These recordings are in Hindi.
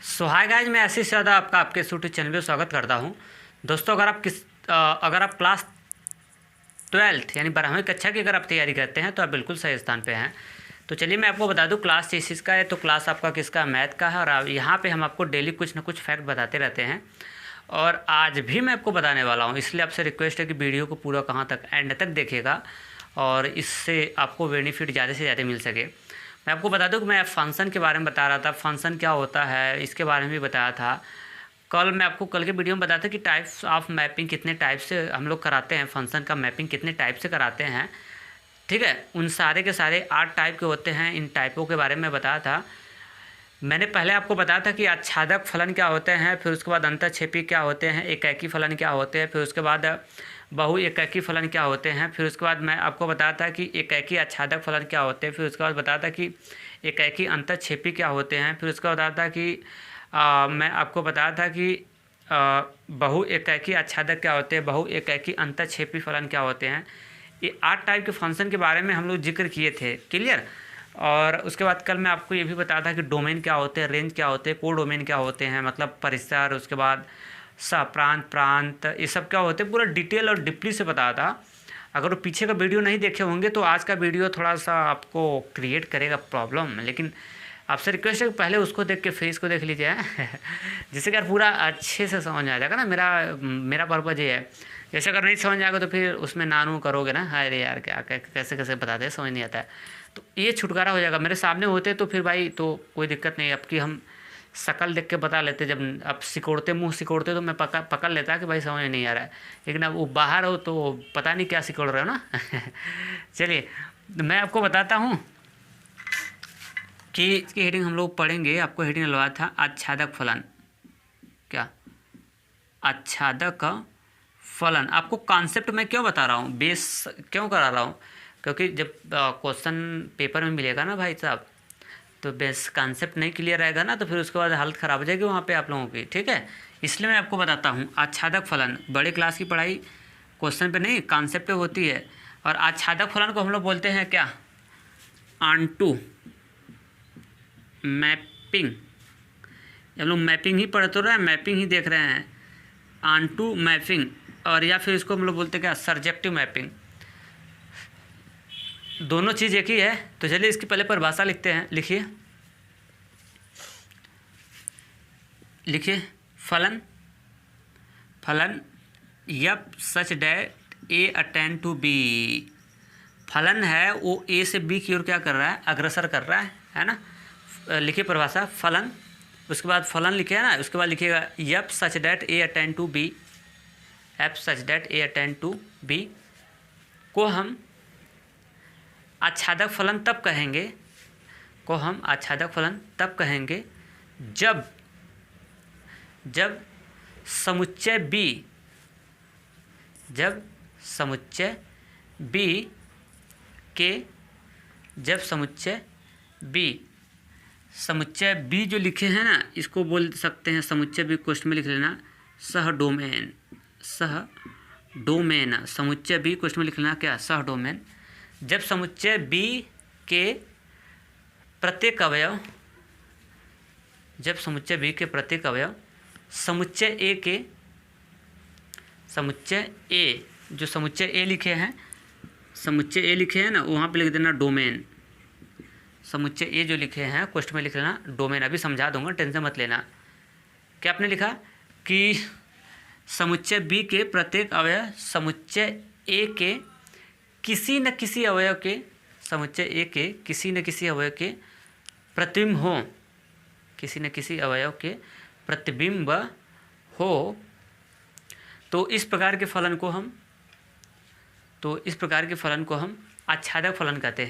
सो हाय गाइज, मैं ऐसे ज़्यादा आपके यूट्यूब चैनल पे स्वागत करता हूं। दोस्तों, अगर आप क्लास 12th यानी 12वीं कक्षा की अगर आप तैयारी करते हैं तो आप बिल्कुल सही स्थान पे हैं। तो चलिए मैं आपको बता दूं, क्लास किसका है। तो क्लास आपका किसका, मैथ का है। और यहाँ पे हम आपको डेली कुछ ना कुछ फैक्ट बताते रहते हैं और आज भी मैं आपको बताने वाला हूँ। इसलिए आपसे रिक्वेस्ट है कि वीडियो को पूरा कहाँ तक, एंड तक देखिएगा और इससे आपको बेनिफिट ज़्यादा से ज़्यादा मिल सके। मैं आपको बता दूं कि मैं फंक्शन के बारे में बता रहा था, फंक्शन क्या होता है इसके बारे में भी बताया था। कल के वीडियो में बताया था कि टाइप्स ऑफ मैपिंग कितने टाइप से हम लोग कराते हैं, फंक्शन का मैपिंग कितने टाइप से कराते हैं। ठीक है, उन सारे के सारे 8 टाइप के होते हैं। इन टाइपों के बारे में बताया था। मैंने पहले आपको बताया था कि आच्छादक फलन क्या होते हैं, फिर उसके बाद अंतःक्षेपी क्या होते हैं, एकाकी फलन क्या होते हैं, फिर उसके बाद बहु एकाकी फलन क्या होते हैं, फिर उसके बाद मैं आपको बताया था कि एकाकी आच्छादक फलन क्या होते हैं, फिर उसके बाद बताया था कि एकाकी अंतःक्षेपी क्या होते हैं, फिर उसके बाद बताया था कि मैं आपको बताया था कि बहु एकाकी आच्छादक क्या होते हैं, बहु एकाकी अंतःक्षेपी फलन क्या होते हैं। ये 8 टाइप के फंक्शन के बारे में हम लोग जिक्र किए थे, क्लियर। और उसके बाद कल मैं आपको ये भी बताया था कि डोमेन क्या होते हैं, रेंज क्या होते हैं, को डोमेन क्या होते हैं, मतलब परिसर, उसके बाद प्रांत प्रांत, ये सब क्या होते हैं, पूरा डिटेल और डीपली से बताया था। अगर वो पीछे का वीडियो नहीं देखे होंगे तो आज का वीडियो थोड़ा सा आपको क्रिएट करेगा प्रॉब्लम, लेकिन आपसे रिक्वेस्ट है कि पहले उसको देख के फिर इसको देख लीजिए जिससे कि यार पूरा अच्छे से समझ आ जाएगा ना। मेरा पर्पज़ ये है, जैसे अगर नहीं समझ आएगा तो फिर उसमें नानू करोगे ना, अरे यार क्या कैसे कैसे बताते हैं, समझ नहीं आता है। तो ये छुटकारा हो जाएगा। मेरे सामने होते तो फिर भाई तो कोई दिक्कत नहीं। अब कि हम शक्ल देख के बता लेते, जब अब मुंह सिकोड़ते तो मैं पकड़ लेता कि भाई समझ नहीं आ रहा है। लेकिन अब वो बाहर हो तो पता नहीं क्या सिकोड़ रहे हो ना चलिए मैं आपको बताता हूँ कि इसकी हेडिंग हम लोग पढ़ेंगे। आपको हेडिंग लगवाया था आच्छादक फलन। क्या आच्छादक फलन? आपको कॉन्सेप्ट मैं क्यों बता रहा हूँ, बेस क्यों करा रहा हूँ, क्योंकि जब क्वेश्चन पेपर में मिलेगा ना भाई साहब, तो बेस कॉन्सेप्ट नहीं क्लियर रहेगा ना, तो फिर उसके बाद हालत ख़राब हो जाएगी वहाँ पे आप लोगों की। ठीक है, इसलिए मैं आपको बताता हूँ आच्छादक फलन। बड़े क्लास की पढ़ाई क्वेश्चन पे नहीं, कॉन्सेप्ट पे होती है। और आच्छादक फलन को हम लोग बोलते हैं क्या, ऑनटू मैपिंग। हम लोग मैपिंग ही पढ़ तो रहे हैं, मैपिंग ही देख रहे हैं, ऑनटू मैपिंग। और या फिर इसको हम लोग बोलते हैं क्या, सर्जेक्टिव मैपिंग। दोनों चीज़ एक ही है। तो चलिए इसकी पहले परिभाषा लिखते हैं। लिखिए फलन F such that A attend to B. फलन है वो ए से बी की ओर क्या कर रहा है, अग्रसर कर रहा है ना। लिखिए परिभाषा फलन, उसके बाद फलन लिखे है ना, उसके बाद लिखिएगा F such that A attend to B. F such that A attend to B को हम आच्छादक फलन तब कहेंगे जब समुच्चय बी जो लिखे हैं ना, इसको बोल सकते हैं समुच्चय बी, क्वेश्चन में लिख लेना सह डोमेन। समुच्चय बी क्वेश्चन में लिख लेना क्या, सह डोमेन। जब समुच्चय बी के प्रत्येक अवयव समुच्चय ए जो समुच्चय ए लिखे हैं ना, वहाँ पे लिख देना डोमेन। समुच्चय ए जो लिखे हैं क्वेश्चन में लिख लेना डोमेन। अभी समझा दूंगा, टेंशन मत लेना। क्या आपने लिखा कि समुच्चय बी के प्रत्येक अवयव समुच्चय ए के किसी न किसी अवयव के, समुच्चय ए के किसी न किसी अवयव के प्रतिबिंब हो, तो इस प्रकार के फलन को हम आच्छादक फलन कहते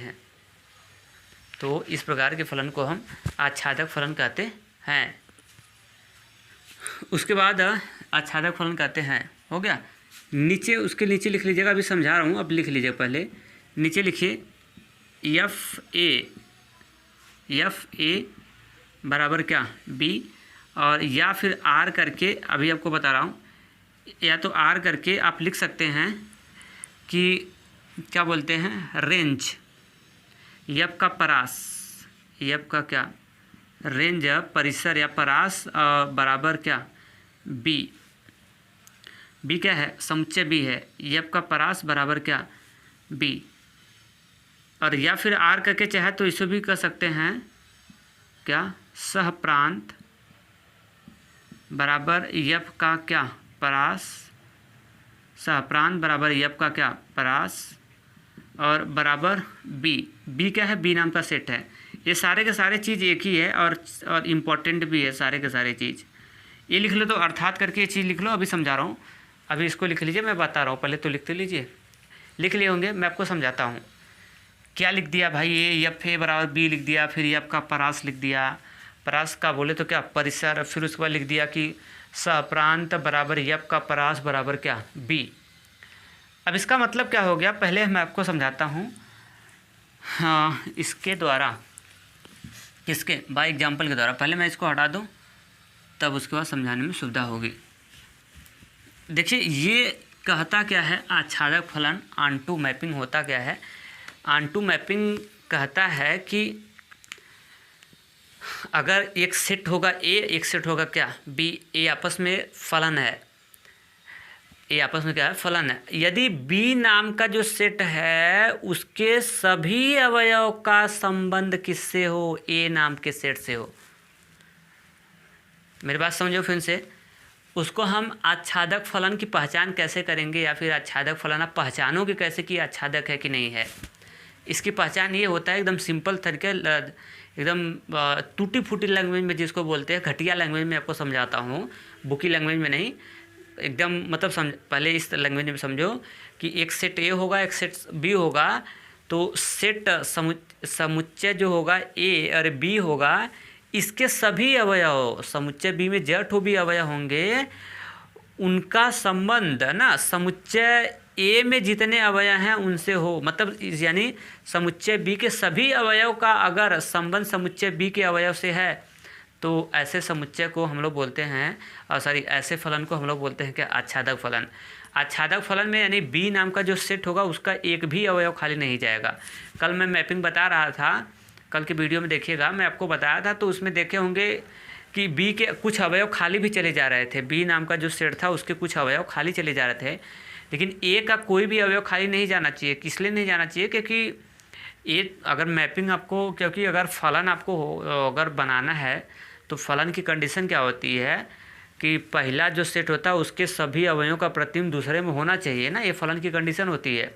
हैं। उसके बाद आच्छादक फलन कहते हैं, हो गया। उसके नीचे लिख लीजिएगा, अभी समझा रहा हूँ, अब लिख लीजिएगा। पहले नीचे लिखिए एफ ए बराबर क्या, बी। और या फिर आर करके, अभी आपको बता रहा हूँ, या तो आर करके आप लिख सकते हैं कि क्या बोलते हैं, रेंज। यप का परास, यप का क्या रेंज परिसर या परास बराबर क्या, बी। बी क्या है, समुच्चय बी है। एफ का परास बराबर क्या, बी। और या फिर आर करके चाहे तो इसे भी कर सकते हैं क्या, सहप्रांत बराबर एफ का क्या, परास। सहप्रांत बराबर एफ का क्या, परास, और बराबर बी। बी क्या है, बी नाम का सेट है। ये सारे के सारे चीज़ एक ही है और इम्पोर्टेंट भी है सारे के सारे चीज़। ये लिख लो तो अर्थात करके ये चीज़ लिख लो, अभी समझा रहा हूँ। अभी इसको लिख लीजिए, मैं बता रहा हूँ, पहले तो लिखते लीजिए। लिख लिए होंगे, मैं आपको समझाता हूँ। क्या लिख दिया भाई, ये एफ ए बराबर बी लिख दिया, फिर एफ का परास लिख दिया। परास का बोले तो क्या, परिसर। फिर उसके बाद लिख दिया कि सहप्रांत बराबर एफ का परास बराबर क्या, बी। अब इसका मतलब क्या हो गया, पहले मैं आपको समझाता हूँ। हाँ, इसके द्वारा, किसके, बाय एग्जाम्पल के द्वारा। पहले मैं इसको हटा दूँ, तब उसके बाद समझाने में सुविधा होगी। देखिए ये कहता क्या है, आच्छादक फलन ऑनटू मैपिंग होता क्या है। ऑनटू मैपिंग कहता है कि अगर एक सेट होगा ए, एक सेट होगा क्या, बी। ए आपस में फलन है, ए आपस में क्या है, फलन है। यदि बी नाम का जो सेट है उसके सभी अवयव का संबंध किससे हो, ए नाम के सेट से हो। मेरी बात समझो फिर से। उसको हम आच्छादक फलन की पहचान कैसे करेंगे, या फिर आच्छादक फलन आप पहचानोगे कैसे कि आच्छादक है कि नहीं है। इसकी पहचान ये होता है एकदम सिंपल तरीके, एकदम टूटी फूटी लैंग्वेज में जिसको बोलते हैं, घटिया लैंग्वेज में आपको समझाता हूँ, बुकी लैंग्वेज में नहीं, एकदम मतलब समझ। पहले इस लैंग्वेज में समझो कि एक सेट ए होगा, एक सेट बी होगा, तो सेट समुच्चय जो होगा ए और बी होगा, इसके सभी अवयव, समुच्चय बी में जो भी अवयव होंगे उनका संबंध ना समुच्चय ए में जितने अवयव हैं उनसे हो। मतलब यानी समुच्चय बी के सभी अवयव का अगर संबंध समुच्चय बी के अवयव से है तो ऐसे समुच्चय को हम लोग बोलते हैं, और सॉरी ऐसे फलन को हम लोग बोलते हैं कि आच्छादक फलन। आच्छादक फलन में यानी बी नाम का जो सेट होगा उसका एक भी अवयव खाली नहीं जाएगा। कल मैं मैपिंग बता रहा था, कल की वीडियो में देखिएगा, मैं आपको बताया था, तो उसमें देखे होंगे कि बी के कुछ अवयव खाली भी चले जा रहे थे। बी नाम का जो सेट था उसके कुछ अवयव खाली चले जा रहे थे, लेकिन ए का कोई भी अवयव खाली नहीं जाना चाहिए। किस लिए नहीं जाना चाहिए, क्योंकि ए अगर मैपिंग आपको, क्योंकि अगर फलन आपको अगर बनाना है तो फलन की कंडीशन क्या होती है कि पहला जो सेट होता है उसके सभी अवयवों का प्रतिबिंब दूसरे में होना चाहिए ना, ये फलन की कंडीशन होती है।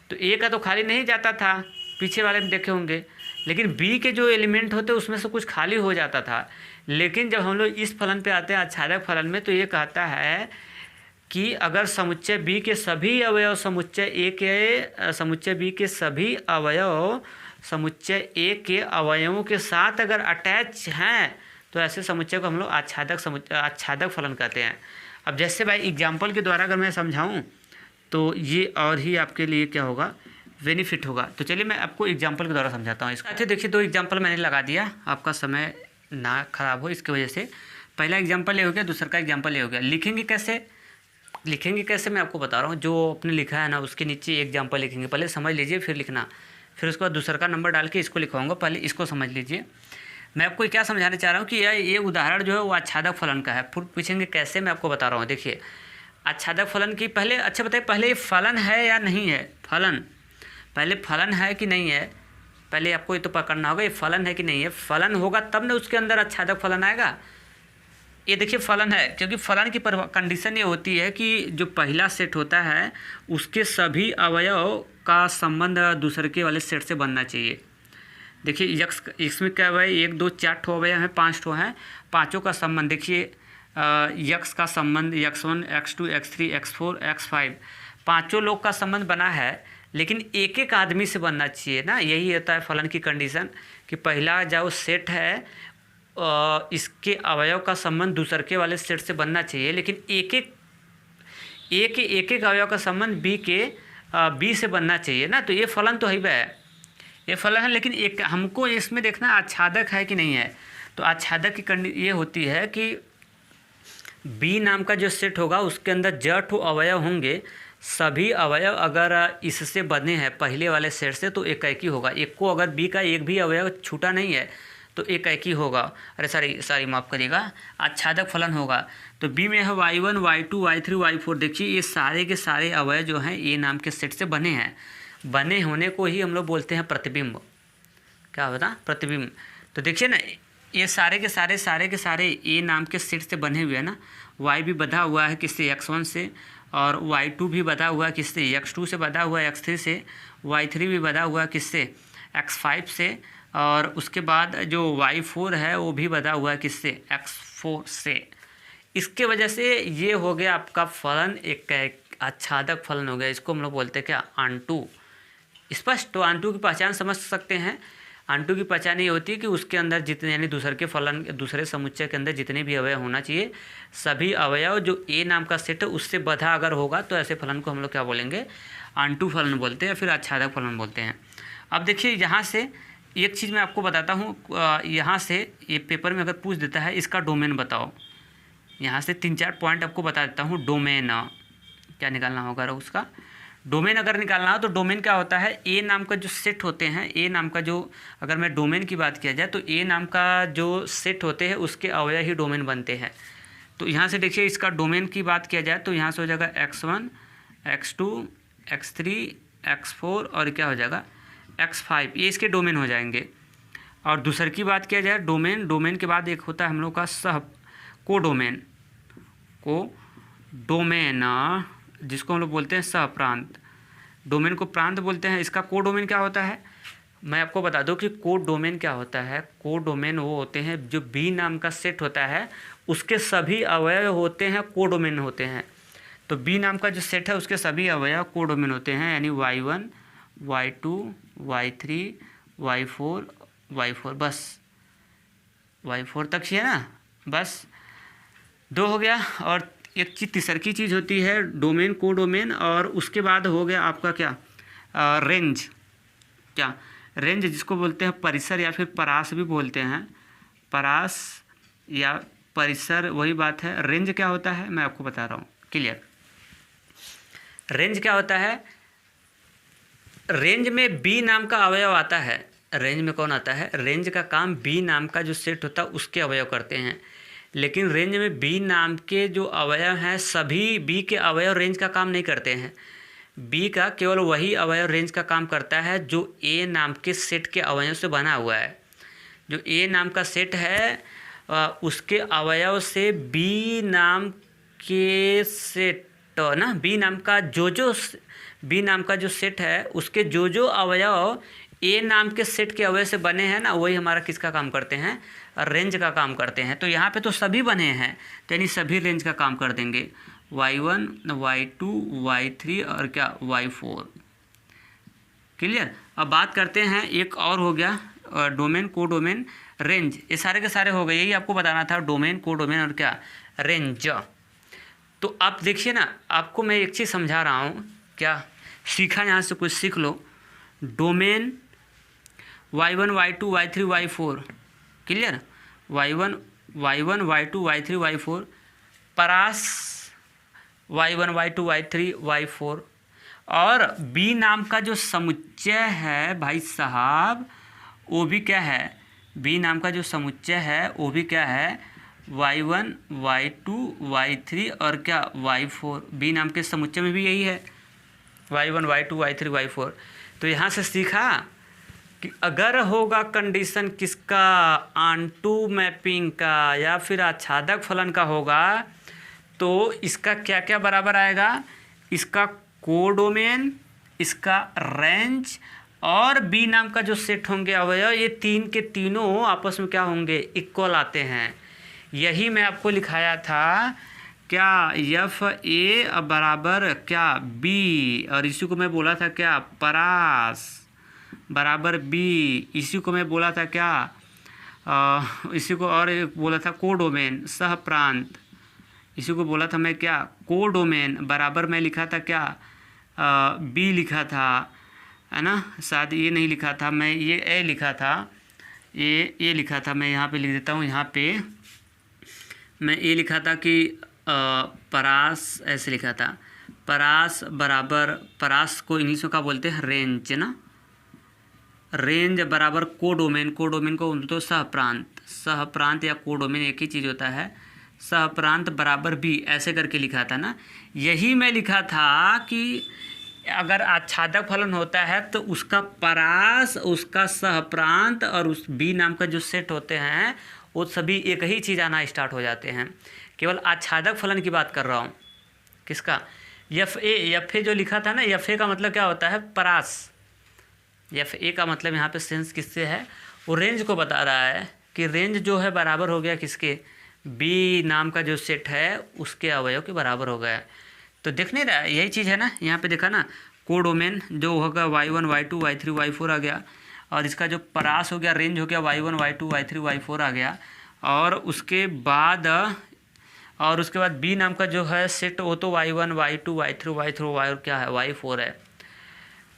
तो ए का तो खाली नहीं जाता था, पीछे वाले में देखे होंगे, लेकिन बी के जो एलिमेंट होते उसमें से कुछ खाली हो जाता था। लेकिन जब हम लोग इस फलन पे आते हैं आच्छादक फलन में, तो ये कहता है कि अगर समुच्चय बी के सभी अवयव समुच्चय ए के समुच्चय बी के सभी अवयव समुच्चय ए के अवयवों के साथ अगर अटैच हैं तो ऐसे समुच्चय को हम लोग आच्छादक फलन कहते हैं। अब जैसे भाई एग्जाम्पल के द्वारा अगर मैं समझाऊं तो ये और ही आपके लिए क्या होगा, बेनिफिट होगा। तो चलिए मैं आपको एग्जाम्पल के द्वारा समझाता हूँ इसका। अच्छा देखिए, दो एग्जाम्पल मैंने लगा दिया, आपका समय ना खराब हो इसकी वजह से। पहला एग्जाम्पल ये हो गया, दूसरा का एग्जाम्पल ये हो गया। लिखेंगे कैसे मैं आपको बता रहा हूँ। जो आपने लिखा है ना उसके नीचे एग्जाम्पल लिखेंगे, पहले समझ लीजिए फिर लिखना, फिर उसके बाद दूसरा का नंबर डाल के इसको लिखवाऊंगा। पहले इसको समझ लीजिए। मैं आपको क्या समझाना चाह रहा हूँ कि ये उदाहरण जो है वो आच्छादक फलन का है। फिर पूछेंगे कैसे, मैं आपको बता रहा हूँ। देखिए आच्छादक फलन की पहले, अच्छा बताइए पहले ये फलन है या नहीं है। फलन, पहले फलन है कि नहीं है, पहले आपको ये तो पकड़ना होगा ये फलन है कि नहीं है। फलन होगा तब ना उसके अंदर आच्छादक फलन आएगा। ये देखिए फलन है, क्योंकि फलन की कंडीशन ये होती है कि जो पहला सेट होता है उसके सभी अवयव का संबंध दूसरे के वाले सेट से बनना चाहिए। देखिए यक्स, इसमें क्या है, 1 2 4 ठो अवयव हैं, 5 ठो हैं, पाँचों का संबंध देखिए यक्स का संबंध x1 x2 x3 x4 x5 पाँचों लोग का संबंध बना है, लेकिन एक एक आदमी से बनना चाहिए ना। यही होता है फलन की कंडीशन कि पहला जो सेट है इसके अवयव का संबंध दूसरे वाले सेट से बनना चाहिए, लेकिन एक एक अवयव का संबंध बी से बनना चाहिए ना। तो ये फलन तो है, ये फलन है, लेकिन एक हमको इसमें देखना आच्छादक है कि नहीं है। तो आच्छादक की ये होती है कि बी नाम का जो सेट होगा उसके अंदर जो अवयव होंगे सभी अवयव अगर इससे बने हैं पहले वाले सेट से तो एक ही होगा। एक को अगर बी का एक भी अवयव छूटा नहीं है तो एकाएकी होगा। अरे सॉरी माफ़ करिएगा, आच्छादक फलन होगा। तो बी में है y1 y2 y3 y4। देखिए ये सारे के सारे अवयव जो हैं ए नाम के सेट से बने हैं। बने होने को ही हम लोग बोलते हैं प्रतिबिंब। क्या होता? प्रतिबिंब। तो देखिए ना, ये सारे के सारे ए नाम के सेट से बने हुए हैं ना। y भी बधा हुआ है किससे? x1 से, और y2 भी बधा हुआ है किससे? x2 से बधा हुआ है, x3 से, y3 भी बधा हुआ है किससे? x5 से, और उसके बाद जो y4 है वो भी बधा हुआ है किससे? x4 से। इसके वजह से ये हो गया आपका फलन, एक आच्छादक फलन हो गया। इसको हम लोग बोलते हैं क्या? आंटू। स्पष्ट। तो आंटू की पहचान समझ सकते हैं। आंटू की पहचान ये होती है कि उसके अंदर जितने, यानी दूसरे समुच्चय के अंदर जितने भी अवयव होना चाहिए, सभी अवयव जो ए नाम का सेट है उससे बधा अगर होगा तो ऐसे फलन को हम लोग क्या बोलेंगे? आंटू फलन बोलते हैं या फिर आच्छादक फलन बोलते हैं। अब देखिए यहाँ से एक चीज़ मैं आपको बताता हूँ। यहाँ से ये पेपर में अगर पूछ देता है इसका डोमेन बताओ, यहाँ से 3-4 पॉइंट आपको बता देता हूँ। डोमेन क्या निकालना होगा? उसका डोमेन अगर निकालना हो तो डोमेन क्या होता है? ए नाम का जो सेट होते हैं, ए नाम का जो, अगर मैं डोमेन की बात किया जाए तो ए नाम का जो सेट होते हैं उसके अवयव ही डोमेन बनते हैं। तो यहाँ से देखिए इसका डोमेन की बात किया जाए तो यहाँ से हो जाएगा x1 x2 x3 x4 और क्या हो जाएगा? x5। ये इसके डोमेन हो जाएंगे। और दूसर की बात किया जाए डोमेन के बाद एक होता है हम लोग का कोडोमेन जिसको हम लोग बोलते हैं सहप्रांत। डोमेन को प्रांत बोलते हैं। इसका कोडोमेन क्या होता है? मैं आपको बता दूं कि कोडोमेन क्या होता है। कोडोमेन वो होते हैं जो बी नाम का सेट होता है उसके सभी अवयव होते हैं, कोडोमेन होते हैं। तो बी नाम का जो सेट है उसके सभी अवयव कोडोमेन होते हैं, यानी y1 y2 y3 y4 बस y4 तक ही है ना, बस 2 हो गया। और एक तीसरी चीज़ होती है डोमेन, कोडोमेन, और उसके बाद हो गया आपका क्या? रेंज। क्या? रेंज जिसको बोलते हैं परिसर या फिर परास भी बोलते हैं। परास या परिसर वही बात है। रेंज क्या होता है मैं आपको बता रहा हूँ, क्लियर। रेंज क्या होता है? रेंज में बी नाम का अवयव आता है। रेंज में कौन आता है? रेंज का काम बी नाम का जो सेट होता है उसके अवयव करते हैं। लेकिन रेंज में बी नाम के जो अवयव हैं सभी बी के अवयव रेंज का काम नहीं करते हैं। बी का केवल वही अवयव रेंज का काम करता है जो ए नाम के सेट के अवयव से बना हुआ है। जो ए नाम का सेट है उसके अवयव से बी नाम के सेट ना, बी नाम का जो सेट है उसके जो अवयव ए नाम के सेट के अवयव से बने हैं ना, वही हमारा किसका काम करते हैं? रेंज का काम करते हैं। तो यहाँ पे तो सभी बने हैं, तो यानी सभी रेंज का काम कर देंगे। y1 y2 y3 और क्या? y4। क्लियर। अब बात करते हैं, एक और हो गया डोमेन, कोडोमेन, रेंज। ये सारे के सारे हो गए, यही आपको बताना था, डोमेन, कोडोमेन और क्या? रेंज। तो आप देखिए ना, आपको मैं एक चीज़ समझा रहा हूँ, क्या सीखा यहाँ से? कुछ सीख लो। Domain y1 y2 y3 y4, clear. y1 y2 y3 y4। परास y1 y2 y3 y4। और बी नाम का जो समुच्चय है भाई साहब, वो भी क्या है? बी नाम का जो समुच्चय है वो भी क्या है? y1 y2 y3 और क्या? y4। बी नाम के समुच्चय में भी यही है, y1 y2 y3 y4। तो यहाँ से सीखा कि अगर होगा कंडीशन किसका? आंटू मैपिंग का या फिर आच्छादक फलन का होगा तो इसका क्या क्या बराबर आएगा? इसका कोडोमेन, इसका रेंज और बी नाम का जो सेट होंगे अवयव, ये तीन के तीनों आपस में क्या होंगे? इक्वल आते हैं। यही मैं आपको लिखाया था, क्या? एफ ए बराबर क्या? बी। और इसी को मैं बोला था क्या? परास बराबर बी। इसी को मैं बोला था क्या? इसी को और बोला था कोडोमेन, सहप्रांत। इसी को बोला था मैं क्या? कोडोमेन बराबर मैं लिखा था क्या? बी लिखा था, है ना। शायद ये नहीं लिखा था मैं, ये ए लिखा था, ये लिखा था। मैं यहाँ पे लिख देता हूँ, यहाँ पे मैं ये लिखा था कि परास, ऐसे लिखा था। परास बराबर, परास को इंग्लिश में क्या बोलते हैं? रेंज ना, रेंज बराबर कोडोमेन, कोडोमेन को बोलते हो सहप्रांत, सहप्रांत या कोडोमेन एक ही चीज़ होता है। सहप्रांत बराबर बी ऐसे करके लिखा था ना, यही मैं लिखा था कि अगर आच्छादक फलन होता है तो उसका परास, उसका सहप्रांत और उस बी नाम का जो सेट होते हैं वो सभी एक ही चीज़ आना स्टार्ट हो जाते हैं। केवल आच्छादक फलन की बात कर रहा हूँ। किसका? एफ ए जो लिखा था ना, एफ ए का मतलब क्या होता है? परास। एफ ए का मतलब यहाँ पे सेंस किससे है? वो रेंज को बता रहा है कि रेंज जो है बराबर हो गया किसके? बी नाम का जो सेट है उसके अवयव के बराबर हो गया। तो देख नहीं रहा, यही चीज़ है ना, यहाँ पे देखा ना, कोडोमेन जो होगा y1 y2 y3 y4 आ गया, और इसका जो परास हो गया रेंज हो गया y1 y2 y3 y4 आ गया, और उसके बाद बी नाम का जो है सेट वो तो y1 y2 y3 y3 y और क्या है y4 है।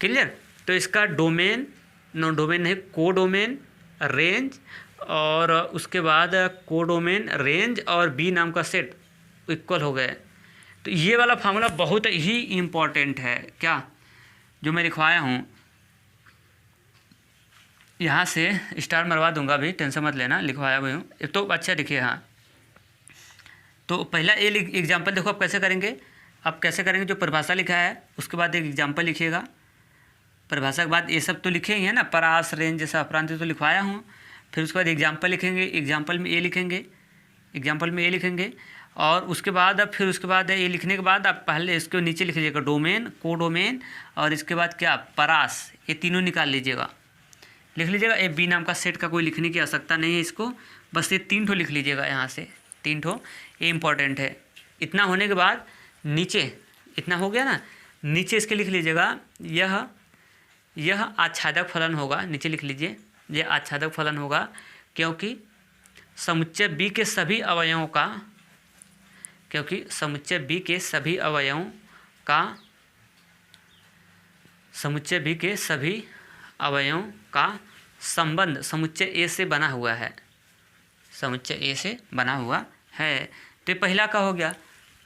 क्लियर? तो इसका डोमेन, नो डोमेन नहीं, कोडोमेन, रेंज, और उसके बाद कोडोमेन, रेंज और बी नाम का सेट इक्वल हो गए। तो ये वाला फार्मूला बहुत ही इम्पॉर्टेंट है। क्या? जो मैं लिखवाया हूँ, यहाँ से स्टार मरवा दूंगा, भी टेंशन मत लेना, लिखवाया हुआ हूँ। तो अच्छा देखिए, हाँ, तो पहला ए एग्जाम्पल देखो आप कैसे करेंगे। आप कैसे करेंगे? जो परिभाषा लिखा है उसके बाद एक एग्जाम्पल लिखिएगा। परिभाषा के बाद ये सब तो लिखे ही है ना, परास, रेंज, सहप्रांत तो लिखवाया हूँ। फिर उसके बाद एग्जाम्पल लिखेंगे, एग्जाम्पल में ए लिखेंगे, और उसके बाद अब फिर उसके बाद ये लिखने के बाद आप पहले इसके नीचे लिख लीजिएगा डोमेन, कोडोमेन, और इसके बाद क्या? परास। ये तीनों निकाल लीजिएगा, लिख लीजिएगा। ए बी नाम का सेट का कोई लिखने की आवश्यकता नहीं है इसको, बस ये 3 ठो लिख लीजिएगा यहाँ से, 3 ठो, ये इम्पॉर्टेंट है। इतना होने के बाद नीचे, इतना हो गया ना, नीचे इसके लिख लीजिएगा यह आच्छादक फलन होगा। नीचे लिख लीजिए यह आच्छादक फलन होगा, क्योंकि समुच्चय बी के सभी अवयवों का, समुच्चय बी के सभी अवयवों का संबंध समुच्चय ए से बना हुआ है, समुच्चय ए से बना हुआ है। तो ये पहला का हो गया।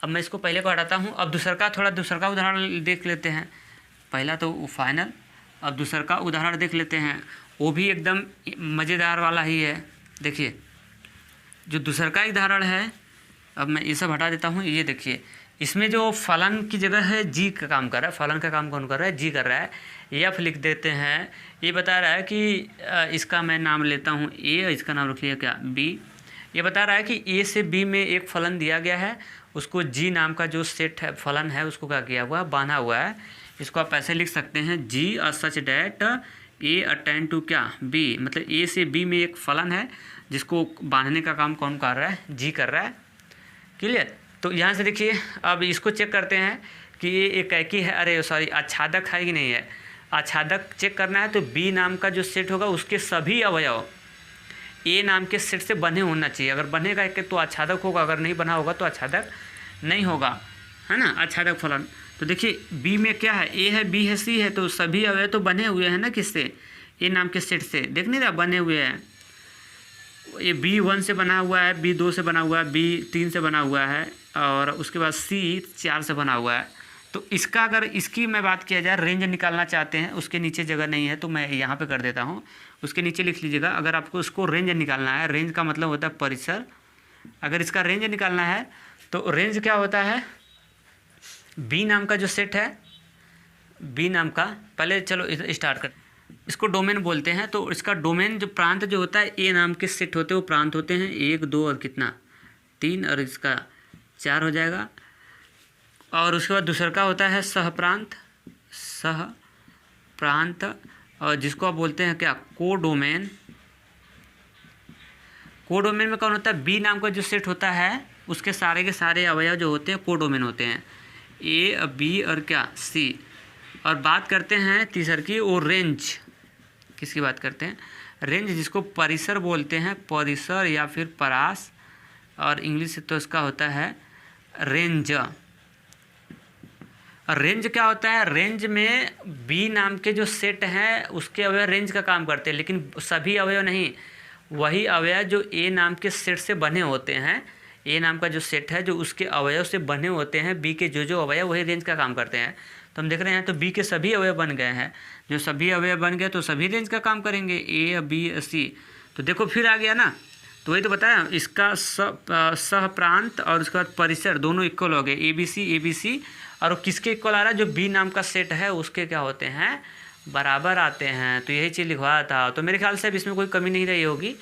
अब मैं इसको पहले को हटाता हूँ। अब दूसरा का उदाहरण देख लेते हैं। पहला तो फाइनल, अब दूसरा का उदाहरण देख लेते हैं। वो भी एकदम मज़ेदार वाला ही है। देखिए, जो दूसरा का उदाहरण है, अब मैं ये सब हटा देता हूँ। ये देखिए, इसमें जो फलन की जगह है जी का काम कर रहा है। फलन का काम कौन कर रहा है? जी कर रहा है। एफ लिख देते हैं। ये बता रहा है कि इसका मैं नाम लेता हूँ ए, इसका नाम रख लिया क्या? बी। ये बता रहा है कि ए से बी में एक फलन दिया गया है, उसको जी नाम का जो सेट है फलन है उसको क्या किया हुआ है? बांधा हुआ है। इसको आप ऐसे लिख सकते हैं, G such that A attend to क्या? बी। मतलब ए से बी में एक फलन है जिसको बांधने का काम कौन कर रहा है? जी कर रहा है। क्लियर? तो यहाँ से देखिए, अब इसको चेक करते हैं कि ये एकाकी है, अरे सॉरी, आच्छादक है कि नहीं है। आच्छादक चेक करना है तो बी नाम का जो सेट होगा उसके सभी अवयव ए नाम के सेट से बने होना चाहिए। अगर बनेगा तो आच्छादक होगा, अगर नहीं बना होगा तो आच्छादक नहीं होगा, है ना, आच्छादक फलन। तो देखिए, बी में क्या है? ए है, बी है, सी है, तो सभी अवयव तो बने हुए हैं ना, किससे? ए नाम के सेट से। देख नहीं रहा, बने हुए हैं। ये B1 से बना हुआ है, B2 से बना हुआ है, B3 से बना हुआ है, और उसके बाद C4 से बना हुआ है। तो इसका अगर इसकी मैं बात किया जाए, रेंज निकालना चाहते हैं, उसके नीचे जगह नहीं है तो मैं यहाँ पे कर देता हूँ। उसके नीचे लिख लीजिएगा, अगर आपको उसको रेंज निकालना है, रेंज का मतलब होता है परिसर। अगर इसका रेंज निकालना है तो रेंज क्या होता है? बी नाम का जो सेट है, बी नाम का, पहले चलो स्टार्ट कर, इसको डोमेन बोलते हैं। तो इसका डोमेन जो प्रांत जो होता है, ए नाम के सेट होते हैं वो प्रांत होते हैं 1 2 और कितना 3, और इसका 4 हो जाएगा। और उसके बाद दूसरा का होता है सहप्रांत, और जिसको आप बोलते हैं क्या? कोडोमेन। कोडोमेन में कौन होता है? बी नाम का जो सेट होता है उसके सारे के सारे अवयव जो होते हैं कोडोमेन होते हैं, ए, बी और क्या? सी। और बात करते हैं तीसर की, वो रेंज। किसकी बात करते हैं? रेंज, जिसको परिसर बोलते हैं, परिसर या फिर परास, और इंग्लिश से तो इसका होता है रेंज। रेंज क्या होता है? रेंज में बी नाम के जो सेट हैं उसके अवयव रेंज का काम करते हैं, लेकिन सभी अवयव नहीं, वही अवयव जो ए नाम के सेट से बने होते हैं। ए नाम का जो सेट है जो उसके अवयव से बने होते हैं, बी के जो अवयव वही रेंज का काम करते हैं। तो हम देख रहे हैं तो बी के सभी अवयव बन गए हैं। जो सभी अवयव बन गए तो सभी रेंज का काम करेंगे, ए बी सी। तो देखो फिर आ गया ना, तो वही तो बताया, इसका सह प्रांत और उसके बाद परिसर दोनों इक्वल हो गए, ए बी सी। और किसके इक्वल आ रहा है, जो बी नाम का सेट है उसके क्या होते हैं, बराबर आते हैं। तो यही चीज़ लिखवाया था। तो मेरे ख्याल से अब इसमें कोई कमी नहीं रही होगी।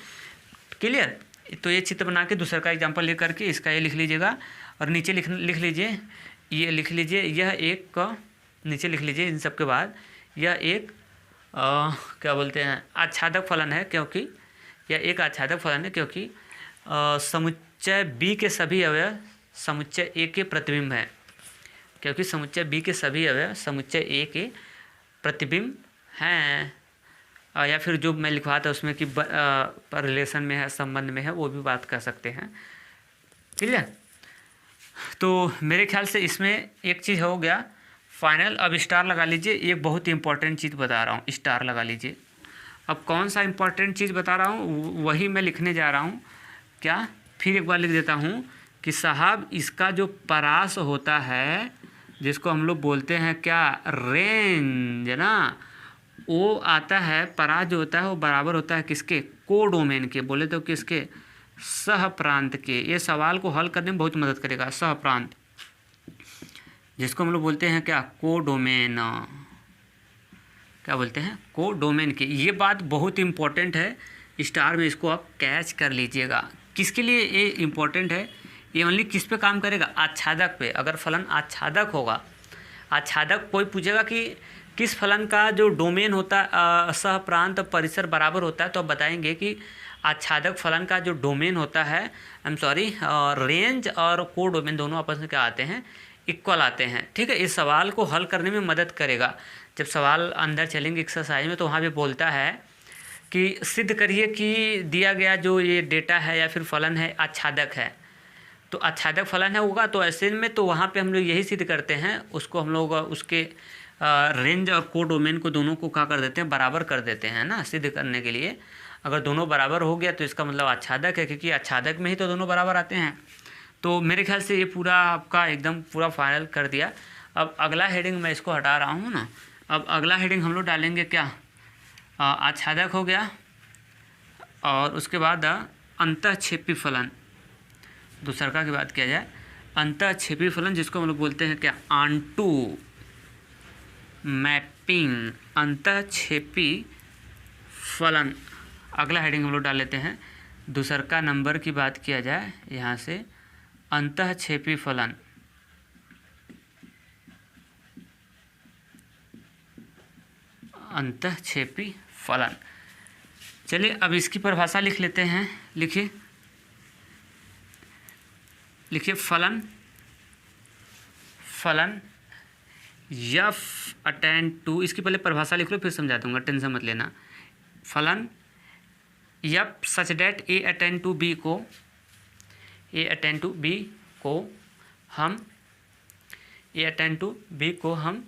क्लियर। तो ये चित्र बना के दूसरा का एग्जाम्पल ले करके इसका ये लिख लीजिएगा और नीचे लिख लीजिए, ये लिख लीजिए, यह एक का नीचे लिख लीजिए इन सब के बाद, यह एक क्या बोलते हैं आच्छादक फलन है, क्योंकि यह एक आच्छादक फलन है क्योंकि समुच्चय बी के सभी अवयव समुच्चय ए के प्रतिबिंब हैं। क्योंकि समुच्चय बी के सभी अवयव समुच्चय ए के प्रतिबिंब हैं। या फिर जो मैं लिखवा था उसमें कि रिलेशन में है, संबंध में है, वो भी बात कर सकते हैं। क्लियर। तो मेरे ख्याल से इसमें एक चीज़ हो गया फाइनल। अब स्टार लगा लीजिए, एक बहुत ही इंपॉर्टेंट चीज़ बता रहा हूँ, स्टार लगा लीजिए। अब कौन सा इंपॉर्टेंट चीज़ बता रहा हूँ वही मैं लिखने जा रहा हूँ। क्या, फिर एक बार लिख देता हूँ कि साहब इसका जो परास होता है, जिसको हम लोग बोलते हैं क्या, रेंज ना, वो आता है, परास जो होता है वो बराबर होता है किसके, कोडोमेन के, बोले तो किसके, सह प्रांत के। ये सवाल को हल करने में बहुत मदद करेगा। सह प्रांत, जिसको हम लोग बोलते हैं क्या, कोडोमेन, क्या बोलते हैं, कोडोमेन के। ये बात बहुत इंपॉर्टेंट है, स्टार में इसको आप कैच कर लीजिएगा। किसके लिए ये इम्पोर्टेंट है, ये ओनली किस पे काम करेगा, आच्छादक पे। अगर फलन आच्छादक होगा, आच्छादक, कोई पूछेगा कि किस फलन का जो डोमेन होता है सह प्रांत परिसर बराबर होता है, तो आप बताएंगे कि आच्छादक फलन का जो डोमेन होता है, रेंज और कोडोमेन दोनों आपस में क्या आते हैं, इक्वल आते हैं। ठीक है, इस सवाल को हल करने में मदद करेगा। जब सवाल अंदर चलेंगे एक्सरसाइज में तो वहाँ पे बोलता है कि सिद्ध करिए कि दिया गया जो ये डेटा है या फिर फलन है आच्छादक है। तो आच्छादक फलन है होगा, तो ऐसे में तो वहाँ पे हम लोग यही सिद्ध करते हैं, उसको हम लोग उसके रेंज और कोडोमेन को दोनों को क्या कर देते हैं, बराबर कर देते हैं ना, सिद्ध करने के लिए। अगर दोनों बराबर हो गया तो इसका मतलब आच्छादक है, क्योंकि आच्छादक में ही तो दोनों बराबर आते हैं। तो मेरे ख्याल से ये पूरा आपका एकदम पूरा फाइनल कर दिया। अब अगला हेडिंग मैं इसको हटा रहा हूँ ना। अब अगला हेडिंग हम लोग डालेंगे क्या, आच्छादक हो गया, और उसके बाद अंतःक्षेपी फलन, दूसरका की बात किया जाए, अंतःक्षेपी फलन, जिसको हम लोग बोलते हैं क्या, ऑनटू मैपिंग, अंतःक्षेपी फलन। अगला हेडिंग हम लोग डाल लेते हैं। दूसरका नंबर की बात किया जाए यहाँ से, अंतःक्षेपी फलन, अंतःक्षेपी फलन। चलिए अब इसकी परिभाषा लिख लेते हैं। लिखिए लिखिए, फलन, फलन एफ अटेंड टू, इसकी पहले परिभाषा लिख लो फिर समझा दूंगा, टेंशन मत लेना। फलन F such that A attend to B को, ए अटेंड टू बी को हम, ए अटेंड टू बी को हम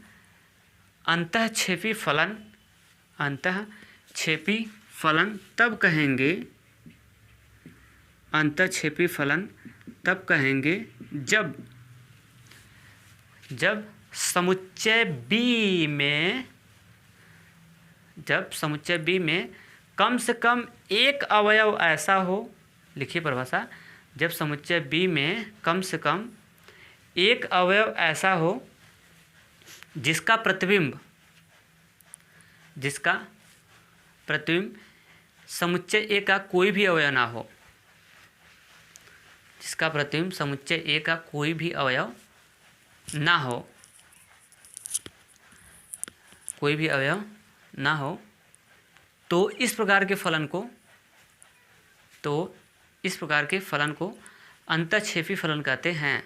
अंतःक्षेपी फलन, अंतःक्षेपी फलन तब कहेंगे, अंतःक्षेपी फलन तब कहेंगे जब समुच्चय बी में, जब समुच्चय बी में कम से कम एक अवयव ऐसा हो। लिखिए परिभाषा, जब समुच्चय बी में कम से कम एक अवयव ऐसा हो जिसका प्रतिबिंब, जिसका प्रतिबिंब समुच्चय ए का कोई भी अवयव ना हो, जिसका प्रतिबिंब समुच्चय ए का कोई भी अवयव ना हो, कोई भी अवयव ना हो, तो इस प्रकार के फलन को, तो इस प्रकार के फलन को अंतःक्षेपी फलन कहते हैं,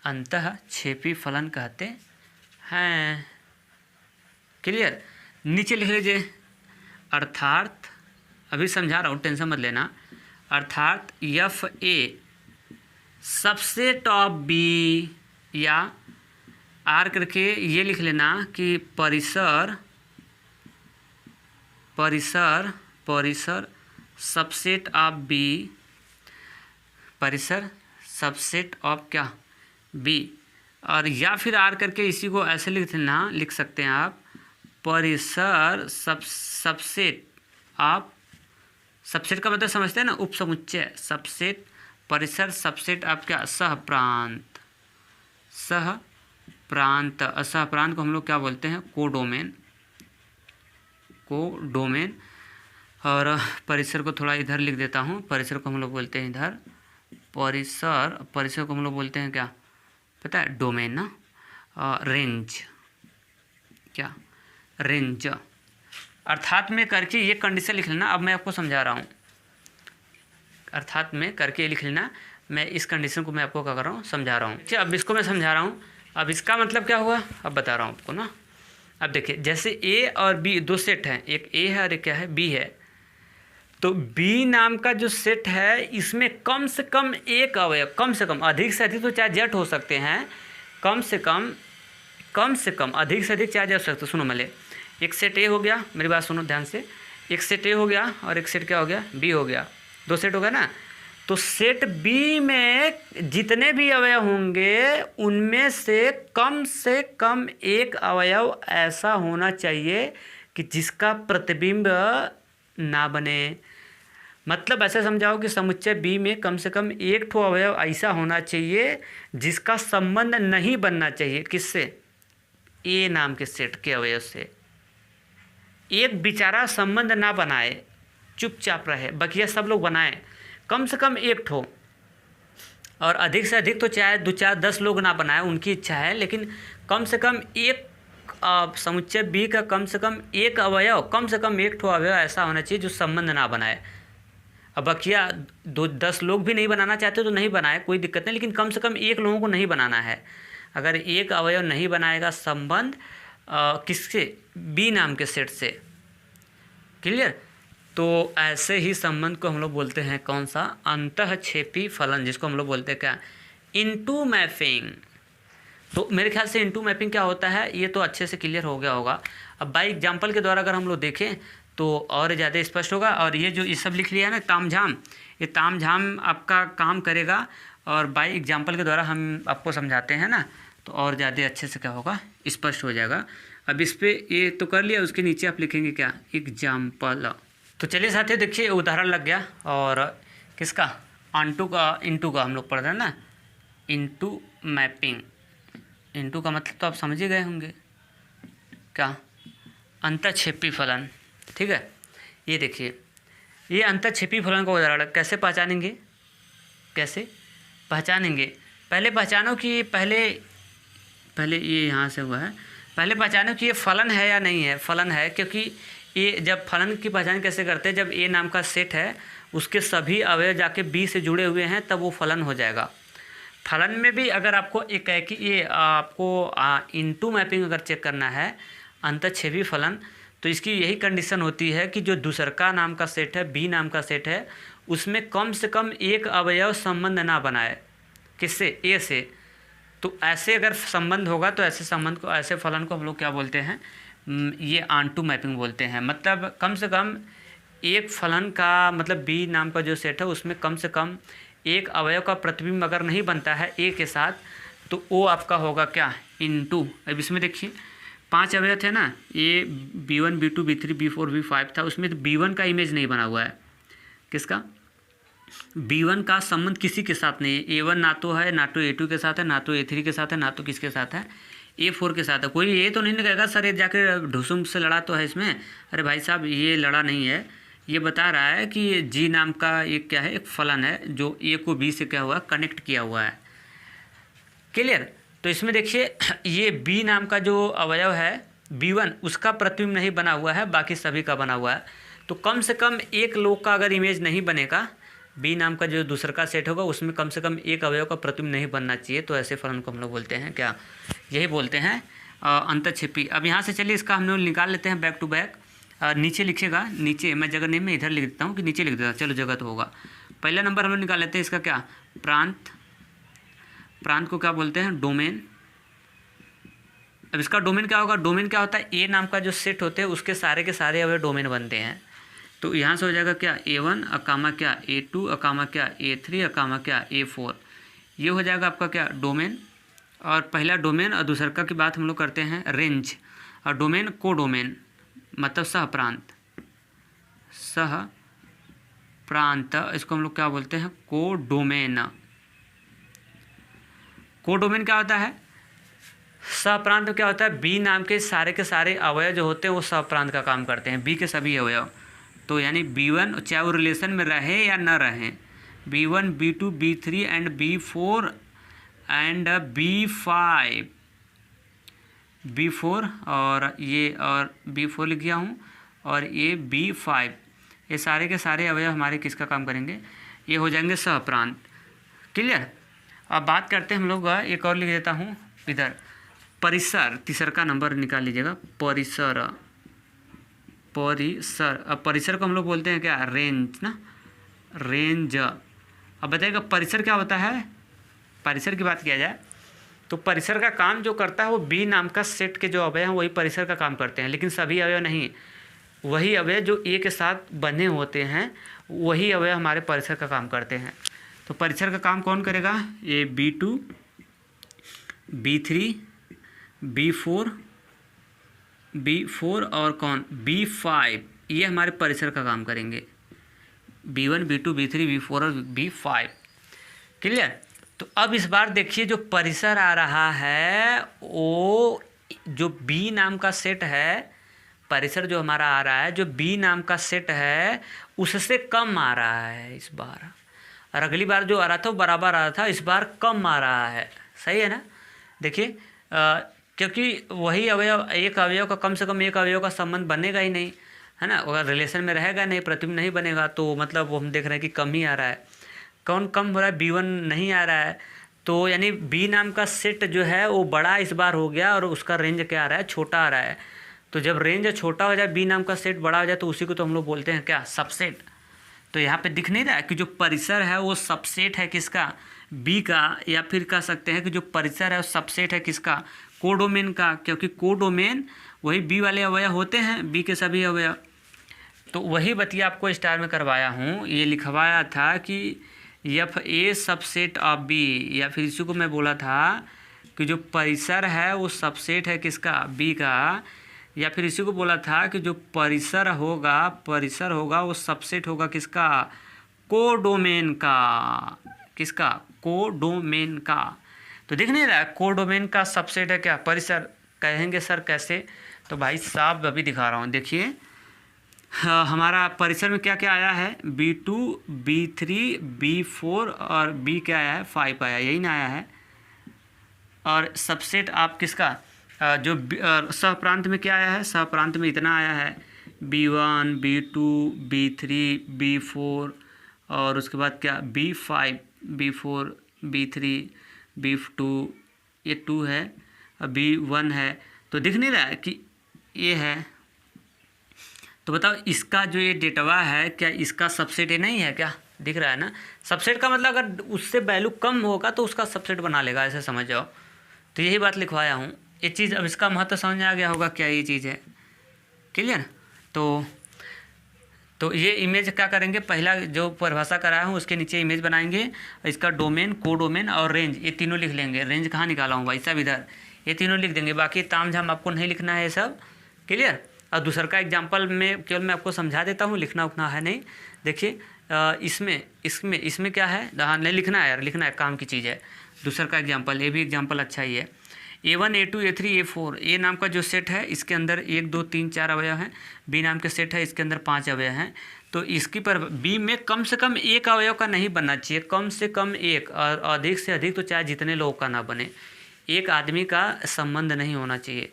अंतःक्षेपी फलन कहते हैं। क्लियर। नीचे लिख लीजिए, अर्थात, अभी समझा रहा हूँ टेंशन मत लेना, अर्थात F A subset of B, या आर करके ये लिख लेना कि परिसर, परिसर, परिसर सबसेट ऑफ बी, परिसर सबसेट ऑफ क्या, बी, और या फिर आर करके इसी को ऐसे लिख सकते हैं आप, परिसर सबसेट। आप सबसेट का मतलब समझते हैं ना, उपसमुच्चय, सबसेट, परिसर सबसेट आप क्या, सहप्रांत। सहप्रांत को हम लोग क्या बोलते हैं, कोडोमेन। और परिसर को थोड़ा इधर लिख देता हूँ, परिसर को हम लोग बोलते हैं इधर परिसर को हम लोग बोलते हैं क्या पता है, डोमेन ना। रेंज, क्या, रेंज। अर्थात में करके ये कंडीशन लिख लेना। अब मैं आपको समझा रहा हूँ, अर्थात में करके लिख लेना। मैं इस कंडीशन को मैं आपको क्या कर रहा हूँ, समझा रहा हूँ। अच्छा, अब इसको मैं समझा रहा हूँ। अब इसका मतलब क्या हुआ, अब बता रहा हूँ आपको ना। अब देखिए, जैसे ए और बी दो सेट हैं, एक ए है और एक क्या है, बी है। तो बी नाम का जो सेट है, इसमें कम से कम एक अवयव, कम से कम, अधिक से अधिक तो चाहे जेट हो सकते हैं, कम से कम अधिक से अधिक चाहे जेट हो सकते। सुनो मेरे, एक सेट ए हो गया, मेरी बात सुनो ध्यान से, एक सेट ए हो गया और एक सेट क्या हो गया, बी हो गया, दो सेट हो गया ना। तो सेट बी में जितने भी अवयव होंगे उनमें से कम एक अवयव ऐसा होना चाहिए कि जिसका प्रतिबिंब ना बने। मतलब ऐसे समझाओ कि समुच्चय बी में कम से कम एक ठो अवयव ऐसा होना चाहिए जिसका संबंध नहीं बनना चाहिए, किससे, ए नाम के सेट के अवयव से। एक बेचारा संबंध ना बनाए, चुपचाप रहे, बकिया सब लोग बनाए, कम से कम एक ठो। और अधिक से अधिक तो चाहे 2 4 10 लोग ना बनाए, उनकी इच्छा है, लेकिन कम से कम एक समुच्चय बी का कम से कम एक अवयव, कम से कम एक ठो अवयव ऐसा होना चाहिए जो संबंध ना बनाए। अब बकिया 10 लोग भी नहीं बनाना चाहते तो नहीं बनाए, कोई दिक्कत नहीं, लेकिन कम से कम एक लोगों को नहीं बनाना है। अगर एक अवयव नहीं बनाएगा संबंध किससे, बी नाम के सेट से, क्लियर। तो ऐसे ही संबंध को हम लोग बोलते हैं कौन सा, अंतःक्षेपी फलन, जिसको हम लोग बोलते हैं क्या, इनटू मैपिंग। तो मेरे ख्याल से इनटू मैपिंग क्या होता है ये तो अच्छे से क्लियर हो गया होगा। अब बाई एग्जाम्पल के द्वारा अगर हम लोग देखें तो और ज़्यादा स्पष्ट होगा। और ये जो ये सब लिख लिया है ना तामझाम, ये तामझाम आपका काम करेगा, और बाई एग्जाम्पल के द्वारा हम आपको समझाते हैं ना, तो और ज़्यादा अच्छे से क्या होगा, स्पष्ट हो जाएगा। अब इस पर ये तो कर लिया, उसके नीचे आप लिखेंगे क्या, एग्जाम्पल। तो चलिए साथियों, देखिए उदाहरण लग गया, और किसका, इनटू का हम लोग पढ़ रहे हैं ना, इनटू मैपिंग। इनटू का मतलब तो आप समझ ही गए होंगे, क्या, अंतःक्षेपी फलन, ठीक है। ये देखिए, ये अंतःक्षेपी फलन का उदाहरण कैसे पहचानेंगे, पहले पहचानो कि पहले ये यहाँ से हुआ है, पहले पहचानो कि ये फलन है या नहीं है। फलन है, क्योंकि ये जब फलन की पहचान कैसे करते हैं, जब ए नाम का सेट है उसके सभी अवयव जाके बी से जुड़े हुए हैं तब वो फलन हो जाएगा। फलन में भी अगर आपको एक है कि ये आपको इनटू मैपिंग अगर चेक करना है, अंतःक्षेपी फलन, तो इसकी यही कंडीशन होती है कि जो दूसरका नाम का सेट है, बी नाम का सेट है, उसमें कम से कम एक अवयव संबंध ना बनाए, किससे, ए से। तो ऐसे अगर संबंध होगा तो ऐसे संबंध को, ऐसे फलन को हम लोग क्या बोलते हैं, ये ऑनटू मैपिंग बोलते हैं। मतलब कम से कम एक फलन का, मतलब बी नाम का जो सेट है उसमें कम से कम एक अवयव का प्रतिबिंब अगर नहीं बनता है ए के साथ, तो वो आपका होगा क्या, इनटू। अब इसमें देखिए 5 अवयव थे ना, ए B1 B2 B3 B4 B5 था, उसमें तो B1 का इमेज नहीं बना हुआ है। किसका, B1 का संबंध किसी के साथ नहीं है। A1 ना तो है, ना तो A2 के साथ है, ना तो A3 के साथ है, ना तो किसके साथ है, A4 के साथ है। कोई ये तो नहीं कहेगा सर ये जाके ढुसुम से लड़ा तो है इसमें। अरे भाई साहब, ये लड़ा नहीं है, ये बता रहा है कि जी नाम का एक क्या है, एक फलन है जो ए को बी से क्या हुआ, कनेक्ट किया हुआ है, क्लियर। तो इसमें देखिए ये बी नाम का जो अवयव है B1, उसका प्रतिबिंब नहीं बना हुआ है, बाकी सभी का बना हुआ है। तो कम से कम एक लोग का अगर इमेज नहीं बनेगा, बी नाम का जो दूसरा का सेट होगा उसमें कम से कम एक अवयव का प्रतिबिंब नहीं बनना चाहिए, तो ऐसे फलन को हम लोग बोलते हैं क्या, यही बोलते हैं अंतःक्षेपी। अब यहाँ से चलिए इसका हम लोग निकाल लेते हैं बैक टू बैक। नीचे लिखिएगा, नीचे मैं जगह नहीं, मैं इधर लिख देता हूँ कि नीचे लिख देता, चलो जगह तो होगा। पहला नंबर हम लोग निकाल लेते हैं इसका क्या, प्रांत। प्रांत को क्या बोलते हैं, डोमेन। अब इसका डोमेन क्या होगा, डोमेन क्या होता है, ए नाम का जो सेट होते हैं उसके सारे के सारे अवयव डोमेन बनते हैं। तो यहाँ से हो जाएगा क्या, A1 अकामा क्या, A2 अकामा क्या, A3 अकामा क्या, A4, ये हो जाएगा आपका क्या, डोमेन। और पहला डोमेन और दूसरा की बात हम लोग करते हैं रेंज। और डोमेन कोडोमेन मतलब सह प्रांत, इसको हम लोग क्या बोलते हैं, कोडोमेन। कोडोमेन क्या होता है, सहप्रांत में क्या होता है, बी नाम के सारे अवयव जो होते हैं वो सहप्रांत का काम करते हैं, बी के सभी अवयव। तो यानी B1 चाहे वो रिलेशन में रहे या न रहे, B1 B2 B3 and B4 and B4 और B4 लिख गया हूँ, और ये B5, ये सारे के सारे अवयव हमारे किसका काम करेंगे, ये हो जाएंगे सहप्रांत। क्लियर। अब बात करते हैं हम लोग, एक और लिख देता हूँ इधर, परिसर, तीसरा का नंबर निकाल लीजिएगा, परिसर। अब परिसर को हम लोग बोलते हैं क्या, रेंज ना, रेंज। अब बताइएगा परिसर क्या होता है। परिसर की बात किया जाए तो परिसर का काम जो करता है वो बी नाम का सेट के जो अवयव हैं वही परिसर का काम करते हैं, लेकिन सभी अवयव नहीं, वही अवयव जो ए के साथ बने होते हैं वही अवयव हमारे परिसर का काम करते हैं। तो परिसर का काम कौन करेगा, ये B2 B3 B4 और कौन, B5, ये हमारे परिसर का काम करेंगे, B1 B2 B3 B4 और B5। क्लियर। तो अब इस बार देखिए जो परिसर आ रहा है वो जो B नाम का सेट है, परिसर जो हमारा आ रहा है जो B नाम का सेट है उससे कम आ रहा है इस बार, और अगली बार जो आ रहा था वो बराबर आ रहा था, इस बार कम आ रहा है। सही है ना। देखिए क्योंकि वही अवयव, एक अवयव का कम से कम एक अवयव का संबंध बनेगा ही नहीं, है ना, अगर रिलेशन में रहेगा नहीं, प्रतिबिंब नहीं बनेगा, तो मतलब वो हम देख रहे हैं कि कम ही आ रहा है। कौन कम हो रहा है, B1 नहीं आ रहा है, तो यानी B नाम का सेट जो है वो बड़ा इस बार हो गया और उसका रेंज क्या आ रहा है, छोटा आ रहा है। तो जब रेंज छोटा हो जाए, B नाम का सेट बड़ा हो जाए, तो उसी को तो हम लोग बोलते हैं क्या, सबसेट। तो यहाँ पे दिख नहीं रहा है कि जो परिसर है वो सबसेट है किसका, B का, या फिर कह सकते हैं कि जो परिसर है वो सबसेट है किसका, कोडोमेन का, क्योंकि कोडोमेन वही B वाले अवयव होते हैं, B के सभी अवयव। तो वही बतिया आपको स्टार में करवाया हूँ, ये लिखवाया था कि FA सबसेट ऑफ B, या फिर इसी को मैं बोला था कि जो परिसर है वो सबसेट है किसका, B का, या फिर इसी को बोला था कि जो परिसर होगा वो सबसेट होगा किसका, कोडोमेन का। किसका, कोडोमेन का। तो दिख नहीं रहा है, कोडोमेन का सबसेट है क्या, परिसर। कहेंगे सर कैसे, तो भाई साहब अभी दिखा रहा हूँ, देखिए हमारा परिसर में क्या क्या आया है, B2 B3 B4 और B क्या आया है, 5 आया, यही ना आया है। और सबसेट आप किसका, जो सहप्रांत में क्या आया है, सहप्रांत में इतना आया है, B1 B2 B3 B4 और उसके बाद क्या, B5 B4 B3 B2, ये 2 है, B1 है। तो दिख नहीं रहा है कि ये है। तो बताओ इसका जो ये डेटवा है क्या इसका सबसेट ये नहीं है क्या, दिख रहा है ना। सबसेट का मतलब अगर उससे वैल्यू कम होगा तो उसका सबसेट बना लेगा, ऐसे समझ जाओ। तो यही बात लिखवाया हूँ, ये चीज़ अब इसका महत्व समझ में आ गया होगा क्या ये चीज़ है। क्लियर। तो ये इमेज क्या करेंगे, पहला जो परिभाषा कराया हूँ उसके नीचे इमेज बनाएंगे, इसका डोमेन कोडोमेन और रेंज ये तीनों लिख लेंगे। रेंज कहाँ निकाला हूँ भाई साहब, इधर, ये तीनों लिख देंगे, बाकी तामझाम आपको नहीं लिखना है ये सब। क्लियर। और दूसरा का एग्जाम्पल में केवल मैं आपको समझा देता हूँ, लिखना उतना है नहीं। देखिए इसमें क्या है, हाँ नहीं लिखना है यार, लिखना है, काम की चीज़ है। दूसरा का एग्जाम्पल, ये भी एग्जाम्पल अच्छा ही है। A1 A2 A3 A4 ए नाम का जो सेट है इसके अंदर 1 2 3 4 अवयव हैं, B नाम के सेट है इसके अंदर 5 अवयव हैं। तो इसकी पर B में कम से कम एक अवयव का नहीं बनना चाहिए, कम से कम एक, और अधिक से अधिक तो चाहे जितने लोग का ना बने, एक आदमी का संबंध नहीं होना चाहिए।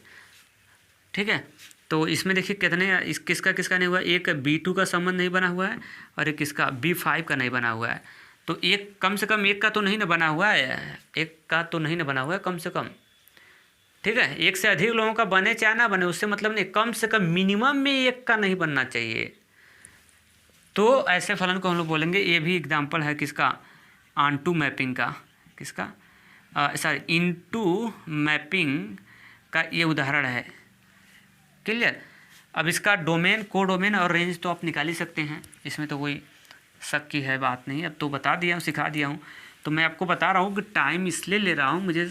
ठीक है। तो इसमें देखिए कितने किसका नहीं हुआ, एक B2 का संबंध नहीं बना हुआ है और एक किसका B5 का नहीं बना हुआ है। तो एक कम से कम एक का तो नहीं ना बना हुआ है, एक का तो नहीं ना बना हुआ है कम से कम। ठीक है। एक से अधिक लोगों का बने चाहे ना बने उससे मतलब नहीं, कम से कम मिनिमम में एक का नहीं बनना चाहिए। तो ऐसे फलन को हम लोग बोलेंगे, ये भी एग्जाम्पल है किसका, ऑनटू मैपिंग का, किसका सॉरी इनटू मैपिंग का ये उदाहरण है। क्लियर। अब इसका डोमेन कोडोमेन और रेंज तो आप निकाल ही सकते हैं, इसमें तो कोई शक की है बात नहीं। अब तो बता दिया हूँ, सिखा दिया हूँ। तो मैं आपको बता रहा हूँ कि टाइम इसलिए ले रहा हूँ, मुझे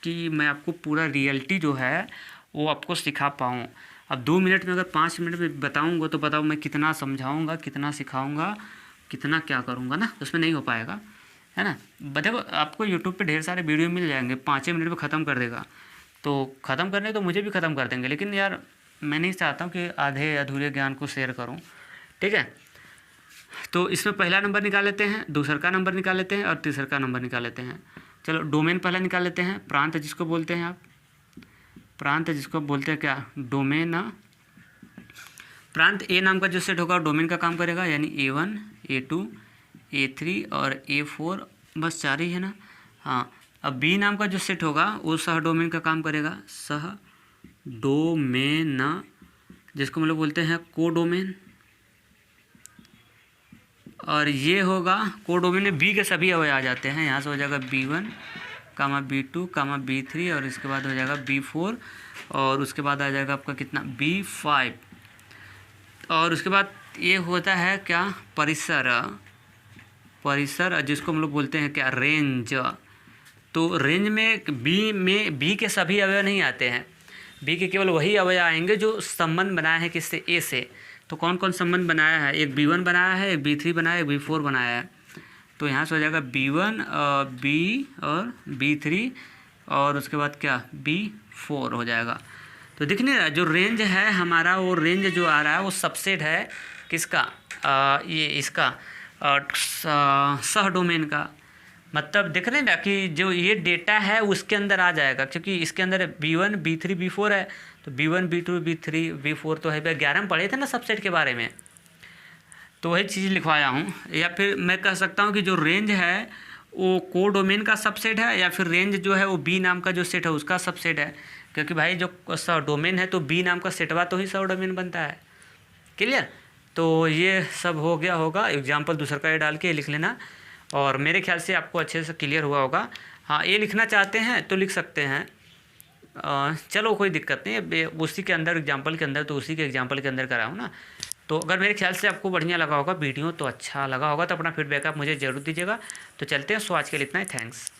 कि मैं आपको पूरा रियलिटी जो है वो आपको सिखा पाऊँ। अब 2 मिनट में अगर 5 मिनट में बताऊँगा तो बताओ मैं कितना समझाऊँगा, कितना सिखाऊँगा, कितना क्या करूँगा ना, उसमें नहीं हो पाएगा, है ना। देखो आपको यूट्यूब पे ढेर सारे वीडियो मिल जाएंगे, 5 मिनट में ख़त्म कर देगा, तो ख़त्म करने तो मुझे भी ख़त्म कर देंगे, लेकिन यार मैं नहीं चाहता हूँ कि आधे अधूरे ज्ञान को शेयर करूँ, ठीक है। तो इसमें पहला नंबर निकाल लेते हैं, दूसरा का नंबर निकाल लेते हैं और तीसरा का नंबर निकाल लेते हैं। चलो डोमेन पहला निकाल लेते हैं। प्रांत जिसको बोलते हैं आप, प्रांत जिसको बोलते हैं क्या, डोमेन। प्रांत ए नाम का जो सेट होगा डोमेन का काम करेगा, यानी A1 A2 A3 और A4, बस 4 ही है ना। हाँ, अब बी नाम का जो सेट होगा वो सह डोमेन का काम करेगा, सह डोमेन, जिसको हम लोग बोलते हैं कोडोमेन। और ये होगा कोडोमेन में बी के सभी अवयव आ जाते हैं, यहाँ से हो जाएगा B1 कामा B2 कामा B3 और इसके बाद हो जाएगा B4 और उसके बाद आ जाएगा आपका कितना B5। और उसके बाद ये होता है क्या, परिसर, परिसर जिसको हम लोग बोलते हैं क्या, रेंज। तो रेंज में बी के सभी अवयव नहीं आते हैं, बी के केवल वही अवयव आएंगे जो संबंध बनाए हैं किससे, ए से। तो कौन कौन संबंध बनाया है, एक B1 बनाया है, एक B3 बनाया है, एक B4 बनाया है। तो यहाँ से हो जाएगा B1 B और B3 और उसके बाद क्या B4 हो जाएगा। तो दिख नहीं रहा जो रेंज है हमारा, वो रेंज जो आ रहा है वो सबसेट है किसका, ये इसका सह डोमेन का। मतलब दिख रहे हैं ना कि जो ये डेटा है उसके अंदर आ जाएगा, क्योंकि इसके अंदर B1 B3 B4 है, तो B1 B2 B3 B4 तो है, 11 में पढ़े थे ना सबसेट के बारे में, तो वही चीज़ लिखवाया हूँ। या फिर मैं कह सकता हूँ कि जो रेंज है वो कोडोमेन का सबसेट है, या फिर रेंज जो है वो बी नाम का जो सेट है उसका सबसेट है, क्योंकि भाई जो सब डोमेन है तो बी नाम का सेटवा तो ही सब डोमेन बनता है। क्लियर। तो ये सब हो गया होगा, एग्जाम्पल दूसरा का ये डाल के लिख लेना, और मेरे ख्याल से आपको अच्छे से क्लियर हुआ होगा। हाँ, ये लिखना चाहते हैं तो लिख सकते हैं, चलो कोई दिक्कत नहीं है, उसी के अंदर एग्जाम्पल के अंदर, तो उसी के एग्जाम्पल के अंदर कराऊँ ना। तो अगर मेरे ख्याल से आपको बढ़िया लगा होगा वीडियो, तो अच्छा लगा होगा तो अपना फीडबैक आप मुझे ज़रूर दीजिएगा। तो चलते हैं, सो आज के लिए इतना ही, थैंक्स।